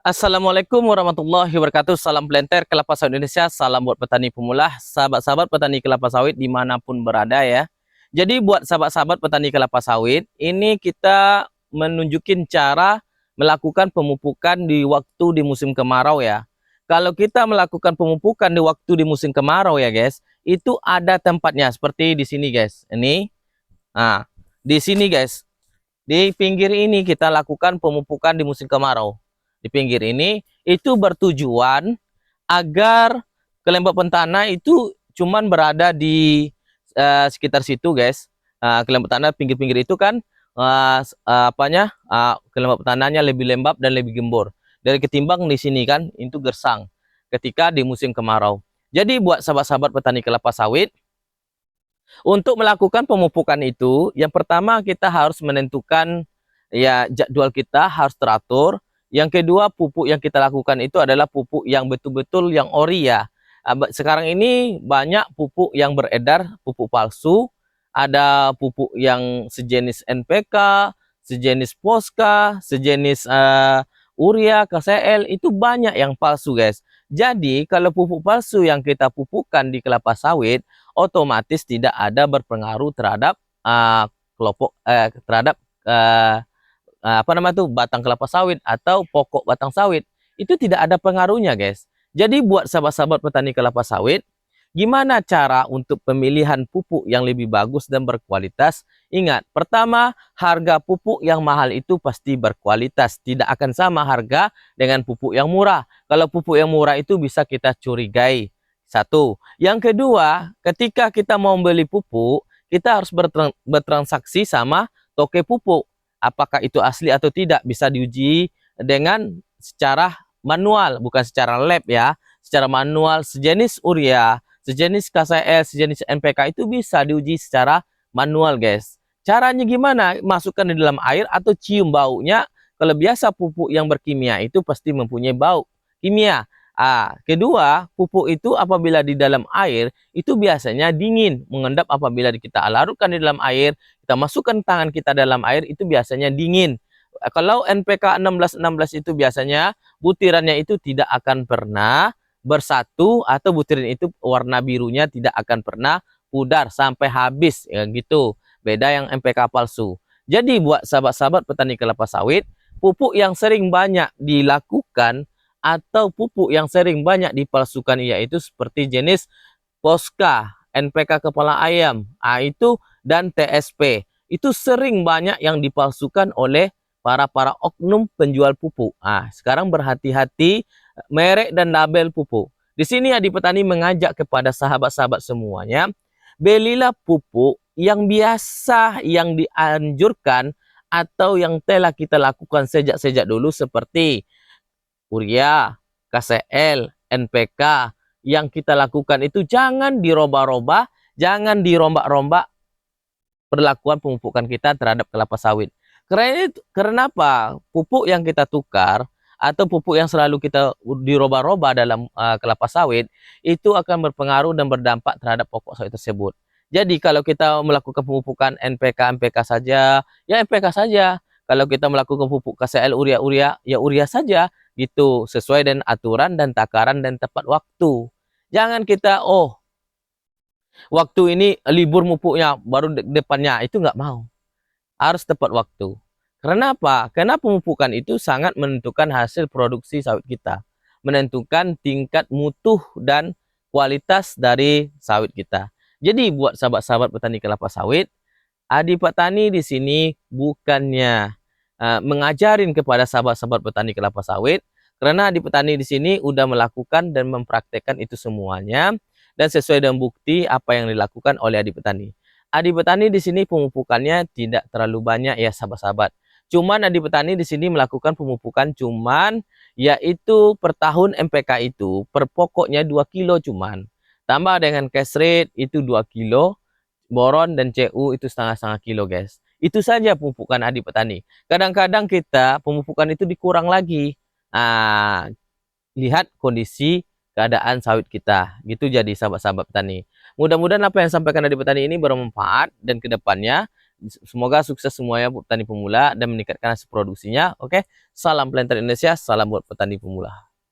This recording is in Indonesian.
Assalamualaikum warahmatullahi wabarakatuh. Salam Plenter kelapa sawit Indonesia. Salam buat petani pemula, sahabat-sahabat petani kelapa sawit dimanapun berada ya. Jadi buat sahabat-sahabat petani kelapa sawit, ini kita menunjukin cara melakukan pemupukan di musim kemarau ya. Kalau kita melakukan pemupukan di musim kemarau ya guys, itu ada tempatnya seperti di sini guys. Ini, nah di sini guys. Di pinggir ini kita lakukan pemupukan di musim kemarau. Di pinggir ini itu bertujuan agar kelembapan tanah itu cuman berada di sekitar situ guys. Kelembapan tanah pinggir-pinggir itu kan kelembapan tanahnya lebih lembab dan lebih gembur dari ketimbang di sini kan itu gersang ketika di musim kemarau. Jadi buat sahabat-sahabat petani kelapa sawit, untuk melakukan pemupukan itu, yang pertama kita harus menentukan ya jadwal kita harus teratur. Yang kedua, pupuk yang kita lakukan itu adalah pupuk yang betul-betul yang ori ya. Sekarang ini banyak pupuk yang beredar, pupuk palsu. Ada pupuk yang sejenis NPK, sejenis Poska, sejenis urea, KCL, itu banyak yang palsu guys. Jadi kalau pupuk palsu yang kita pupukkan di kelapa sawit, otomatis tidak ada berpengaruh terhadap terhadap batang kelapa sawit atau pokok batang sawit. Itu tidak ada pengaruhnya guys. Jadi buat sahabat-sahabat petani kelapa sawit, gimana cara untuk pemilihan pupuk yang lebih bagus dan berkualitas? Ingat, pertama, harga pupuk yang mahal itu pasti berkualitas. Tidak akan sama harga dengan pupuk yang murah. Kalau pupuk yang murah itu bisa kita curigai. Satu. Yang kedua, ketika kita mau beli pupuk, kita harus bertransaksi sama toke pupuk. Apakah itu asli atau tidak bisa diuji dengan secara manual, bukan secara lab ya. Secara manual, sejenis urea, sejenis KCL, sejenis NPK itu bisa diuji secara manual guys. Caranya gimana? Masukkan di dalam air atau cium baunya. Kalau biasa pupuk yang berkimia itu pasti mempunyai bau kimia. Kedua, pupuk itu apabila di dalam air itu biasanya dingin, mengendap. Apabila kita larutkan di dalam air, kita masukkan tangan kita dalam air, itu biasanya dingin. Kalau NPK 1616 itu biasanya butirannya itu tidak akan pernah bersatu, atau butiran itu warna birunya tidak akan pernah pudar sampai habis ya gitu. Beda yang NPK palsu. Jadi buat sahabat-sahabat petani kelapa sawit, pupuk yang sering banyak dilakukan atau pupuk yang sering banyak dipalsukan yaitu seperti jenis Poska, NPK kepala ayam, itu dan TSP. Itu sering banyak yang dipalsukan oleh para oknum penjual pupuk. Sekarang berhati-hati merek dan label pupuk. Di sini Adi Petani mengajak kepada sahabat-sahabat semuanya, belilah pupuk yang biasa yang dianjurkan atau yang telah kita lakukan sejak dulu seperti urea, KCL, NPK. Yang kita lakukan itu jangan dirombak-rombak, jangan dirombak-rombak perlakuan pemupukan kita terhadap kelapa sawit. Kenapa? Pupuk yang kita tukar atau pupuk yang selalu kita diroba-roba dalam kelapa sawit itu akan berpengaruh dan berdampak terhadap pokok sawit tersebut. Jadi kalau kita melakukan pemupukan NPK saja, ya NPK saja. Kalau kita melakukan pupuk KCL urea, ya urea saja gitu, sesuai dengan aturan dan takaran dan tepat waktu. Jangan kita waktu ini libur pupuknya baru depannya, itu nggak mau. Harus tepat waktu. Karena apa? Karena pemupukan itu sangat menentukan hasil produksi sawit kita. Menentukan tingkat mutu dan kualitas dari sawit kita. Jadi buat sahabat-sahabat petani kelapa sawit, Adi Petani di sini bukannya mengajarin kepada sahabat-sahabat petani kelapa sawit, karena Adi Petani di sini udah melakukan dan mempraktekkan itu semuanya dan sesuai dengan bukti apa yang dilakukan oleh Adi Petani. Adi Petani di sini pemupukannya tidak terlalu banyak ya sahabat-sahabat. Cuman Adi Petani di sini melakukan pemupukan cuman yaitu per tahun MPK itu per pokoknya 2 kilo cuman. Tambah dengan cash rate itu 2 kilo, boron dan CU itu setengah-setengah kilo guys. Itu saja pemupukan Adi Petani. Kadang-kadang kita pemupukan itu dikurang lagi. Lihat kondisi keadaan sawit kita. Gitu jadi sahabat-sahabat petani. Mudah-mudahan apa yang sampaikan Adi Petani ini bermanfaat dan kedepannya Semoga sukses semuanya buat petani pemula dan meningkatkan hasil produksinya. Oke, salam Planter Indonesia, salam buat petani pemula.